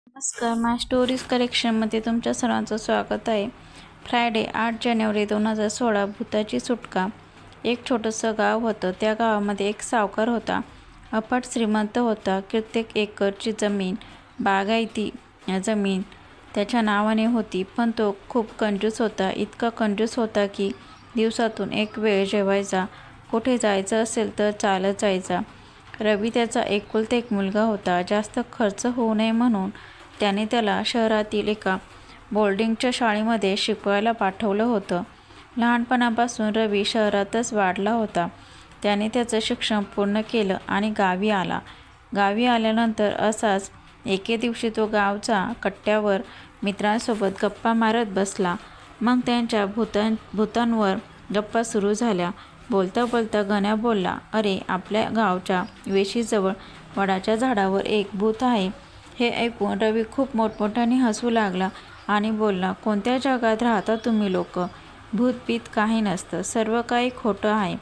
नमस्कार, माय स्टोरीज कलेक्शनमध्ये तुमच्या सर्वांचं स्वागत आहे. फ्रायडे 8 जानेवारी 2016. भूताची सुटका. एक छोटंसं गाव होतं. त्या गावामध्ये एक सावकार होता. अफाट श्रीमंत होता. कित्येक एकरची जमीन, बागायती जमीन त्याच्या नावाने होती. पण तो खूप कंजूस होता. इतका कंजूस होता की दिवसातून एक वेळ जेवायचा. कुठे जायचं असेल तर चालत जायचा. रवी त्याचा एकुलता एक मुलगा होता. जास्त खर्च होऊ नये म्हणून त्याने त्याला शहरातील एका बोर्डिंगच्या शाळेमध्ये शिकवायला पाठवलं होतं. लहानपणापासून रवी शहरातच वाढला होता. त्याने त्याचं शिक्षण पूर्ण केलं आणि गावी आला. गावी आल्यानंतर असाच एके दिवशी तो गावच्या कट्ट्यावर मित्रांसोबत गप्पा मारत बसला. मग त्यांच्या भूतांवर गप्पा सुरू झाल्या. बोलता बोलता गण्या बोलला, "अरे, आपल्या गावच्या वेशीजवळ वडाच्या झाडावर एक भूत आहे." हे ऐकून रवी खूप मोठमोठ्याने हसू लागला आणि बोलला, "कोणत्या जगात राहता तुम्ही लोक? भूत-बीत काही नसतं. सर्व काही खोटं आहे."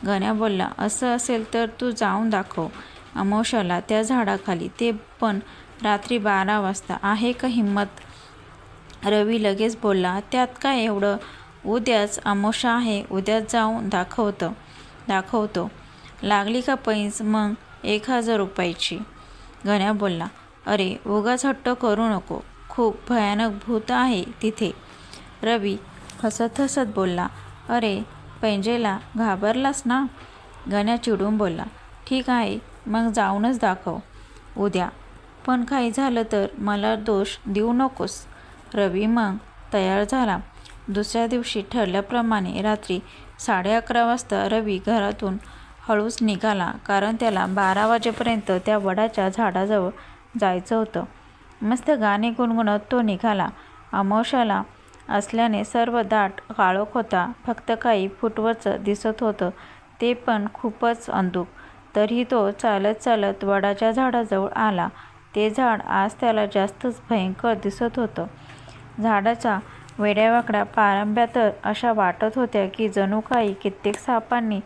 गण्या बोलला, "असं असेल तर तू जाऊन दाखव अमावास्येला त्या झाडाखाली, ते पण रात्री 12 वाजता. आहे का हिंमत?" रवी लगेच बोलला, "त्यात काय एवढं? उद्याच अमावास्या आहे. उद्याच जाऊन दाखवतो. लागली का पैंज मग 1,000 रुपयाची." गण्या बोलला, "अरे, उगाच हट्ट करू नको. खूप भयानक भूत आहे तिथे." रवी हसत हसत बोलला, "अरे, पैंजेला घाबरलास ना?" गण्या चिडून बोलला, "ठीक आहे, मग जाऊनच दाखव उद्या. पण काही झालं तर मला दोष देऊ नकोस." रवी मग तयार झाला. दुसऱ्या दिवशी ठरल्याप्रमाणे रात्री 11:30 वाजता रवी घरातून हळूच निघाला, कारण त्याला 12 वाजेपर्यंत त्या वडाच्या झाडाजवळ जायचं होतं. मस्त गाणे गुणगुणत तो निघाला. अमावास्येला असल्याने सर्व दाट काळोख होता. फक्त काही फूटवरचं दिसत होतं, ते पण खूपच अंधुक. तरीही तो चालत चालत वडाच्या झाडाजवळ आला. ते झाड आज त्याला जास्तच भयंकर दिसत होतं. झाडाच्या वेड्यावाकड्या पारंब्या तर अशा वाटत होत्या की जणू काही कित्येक सापांनी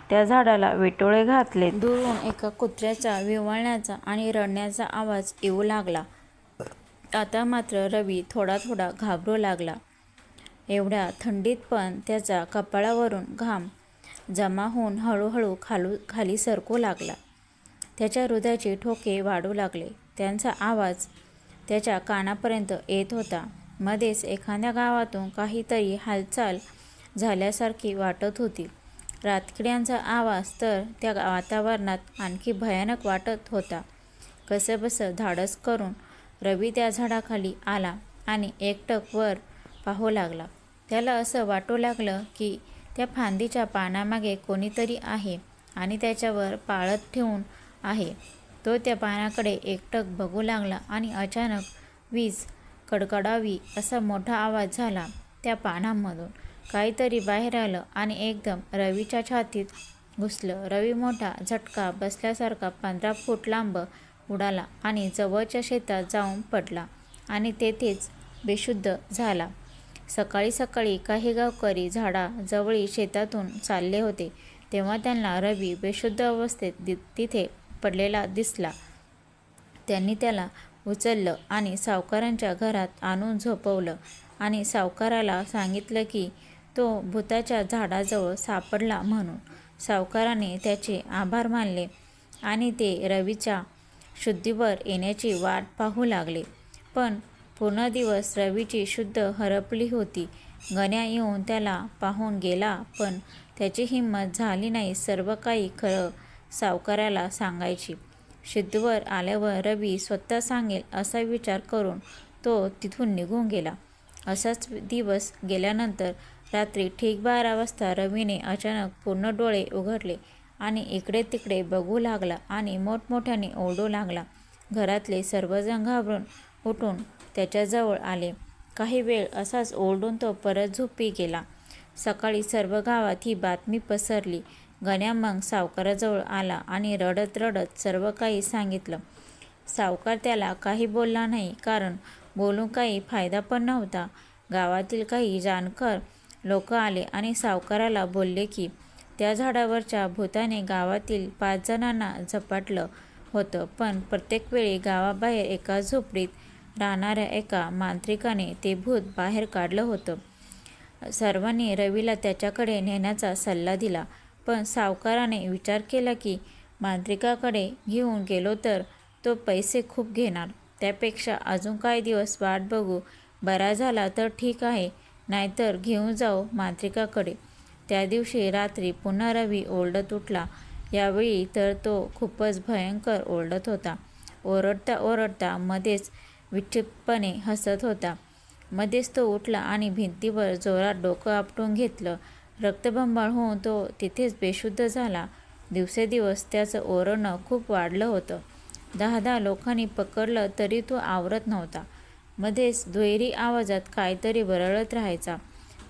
त्या झाडाला वेटोळे घातलेत. दुरून एका कुत्र्याचा विव्हाळण्याचा आणि रडण्याचा आवाज येऊ लागला. आता मात्र रवी थोडा थोडा घाबरू लागला. एवढ्या थंडीत पण त्याच्या कपाळावरून घाम जमा होऊन हळूहळू खाली सरकू लागला. त्याच्या हृदयाचे ठोके वाढू लागले. त्यांचा आवाज त्याच्या कानापर्यंत येत होता. मध्येच एखाद्या गावातून काहीतरी हालचाल झाल्यासारखी वाटत होती. रातकिड्यांचा आवाज तर त्या वातावरणात आणखी भयानक वाटत होता. कसंबसं धाडस करून रवी त्या झाडाखाली आला आणि एकटक वर पाहू लागला. त्याला असं वाटू लागलं की त्या फांदीच्या पानामागे कोणीतरी आहे आणि त्याच्यावर पाळत ठेवून आहे. तो त्या पानाकडे एकटक बघू लागला आणि अचानक वीज कडकडावी असा मोठा आवाज झाला. त्या पानांमधून काहीतरी बाहेर आलं आणि एकदम रवीच्या छातीत घुसलं. रवी मोठा झटका बसल्यासारखा 15 फूट लांब उडाला आणि जवळच्या शेतात जाऊन पडला आणि तेथेच बेशुद्ध झाला. सकाळी सकाळी काही गावकरी झाडाजवळी शेतातून चालले होते, तेव्हा त्यांना रवी बेशुद्ध अवस्थेत तिथे पडलेला दिसला. त्यांनी त्याला उचललं आणि सावकारांच्या घरात आणून झोपवलं आणि सावकाराला सांगितलं की तो भुताच्या झाडाजवळ सापडला म्हणून. सावकाराने त्याचे आभार मानले आणि ते रवीच्या शुद्धीवर येण्याची वाट पाहू लागले. पण पूर्ण दिवस रवीची शुद्ध हरपली होती. गण्या येऊन त्याला पाहून गेला, पण त्याची हिंमत झाली नाही सर्व काही खरं सावकाराला सांगायची. शुद्धीवर आल्यावर रवी स्वतः सांगेल असा विचार करून तो तिथून निघून गेला. असाच दिवस गेल्यानंतर रात्री ठीक 12 वाजता रवीने अचानक पूर्ण डोळे उघडले आणि इकडे तिकडे बघू लागला आणि मोठमोठ्याने ओरडू लागला. घरातले सर्वजण घाबरून उठून त्याच्याजवळ आले. काही वेळ असाच ओरडून तो परत झोपी गेला. सकाळी सर्व गावात ही बातमी पसरली. गण्या मग सावकाराजवळ आला आणि रडत रडत सर्व काही सांगितलं. सावकार त्याला काही बोलला नाही, कारण बोलून काही फायदा पण नव्हता. गावातील काही जाणकार लोक आले आणि सावकाराला बोलले की त्या झाडावरच्या भुताने गावातील 5 जणांना झपाटलं होतं, पण प्रत्येक वेळी गावाबाहेर एका झोपडीत राहणाऱ्या एका मांत्रिकाने ते भूत बाहेर काढलं होतं. सर्वांनी रवीला त्याच्याकडे नेण्याचा सल्ला दिला, पण सावकाराने विचार केला की मांत्रिकाकडे घेऊन गेलो तर तो पैसे खूप घेणार. त्यापेक्षा अजून काही दिवस वाट बघू, बरा झाला तर ठीक आहे, नाहीतर घेऊन जाऊ मांत्रिकाकडे. त्या दिवशी रात्री पुन्हा रवी ओरडत उठला. यावेळी तर तो खूपच भयंकर ओरडत होता. ओरडता ओरडता मध्येच विक्षिप्तपणे हसत होता. मध्येच तो उठला आणि भिंतीवर जोरात डोकं आपटून घेतलं. रक्तबंबाळ होऊन तो तिथेच बेशुद्ध झाला. दिवसेदिवस त्याचं ओरडणं खूप वाढलं होतं. 10 लोकांनी पकडलं तरी तो आवरत नव्हता. मध्येच दुहेरी आवाजात काहीतरी बरळत राहायचा.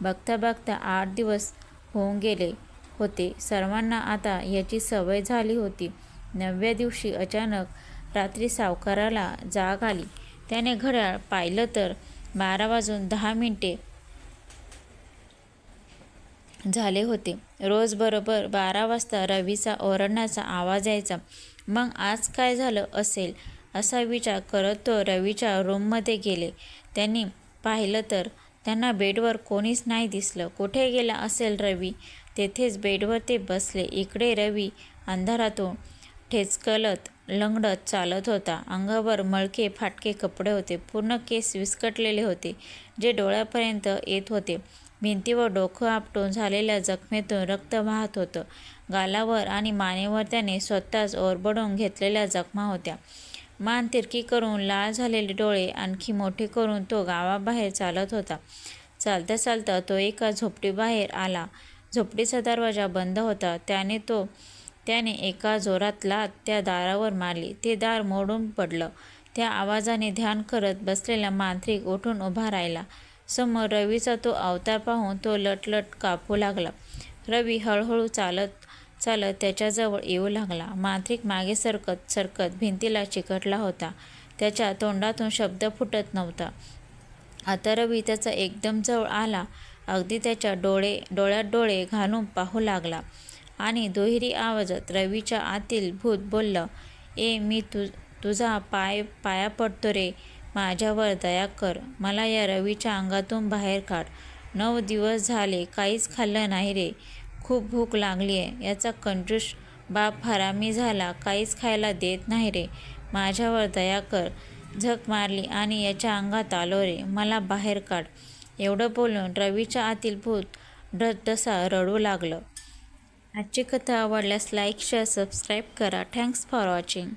बघता बघता 8 दिवस होऊन गेले होते. सर्वांना आता याची सवय झाली होती. 9व्या दिवशी अचानक रात्री सावकाराला जाग आली. त्याने घड्याळ पाहिलं तर 12:10 झाले होते. रोज बरोबर 12 वाजता रवीचा ओरडण्याचा आवाज यायचा. मग आज काय झालं असेल असा विचार करत तो रवीच्या रूममध्ये गेले. त्यांनी पाहिलं तर त्यांना बेडवर कोणीच नाही दिसलं. कुठे गेला असेल रवी? तेथेच बेडवर ते बसले. इकडे रवी अंधारातून ठेचकलत लंगडत चालत होता. अंगावर मळके फाटके कपडे होते. पूर्ण केस विस्कटलेले होते, जे डोळ्यापर्यंत येत होते. भिंतीवर डोकं आपटून झालेल्या जखमेतून रक्त वाहत होतं. गालावर आणि मानेवर त्याने स्वतःच ओरबडून घेतलेल्या जखमा होत्या. मान तिरकी करून लाल झालेले डोळे आणखी मोठे करून तो गावाबाहेर चालत होता. चालता चालता तो एका झोपडीबाहेर आला. झोपडीचा दरवाजा बंद होता. त्याने एका जोरात लाथ त्या दारावर मारली. ते दार मोडून पडलं. त्या आवाजाने ध्यान करत बसलेला मांत्रिक उठून उभा राहिला. समोर रवीचा तो अवतार पाहून तो लटलट कापू लागला. रवी हळूहळू चालत चालत त्याच्याजवळ येऊ लागला. मांत्रिक मागे सरकत सरकत भिंतीला चिकटला होता. त्याच्या तोंडातून शब्द फुटत नव्हता. आता रवी त्याचा एकदम जवळ आला. अगदी त्याच्या डोळ्यात डोळे घालून पाहू लागला आणि दुहेरी आवाजात रवीच्या आतील भूत बोललं, मी तुझा पाया पडतो रे, माझ्यावर दया कर. मला या रवीच्या अंगातून बाहेर काढ. 9 दिवस झाले काहीच खाल्लं नाही रे. खूप भूक लागली आहे. याचा कंजूस बाप हरामी झाला, काहीच खायला देत नाही रे. माझ्यावर दया कर. झक मारली आणि याच्या अंगात आलो रे. मला बाहेर काढ. एवढं बोलून रवीच्या आतील भूत ढसा रडू लागलं. आजची कथा आवडल्यास लाईक, शेअर, सबस्क्राईब करा. Thanks for watching.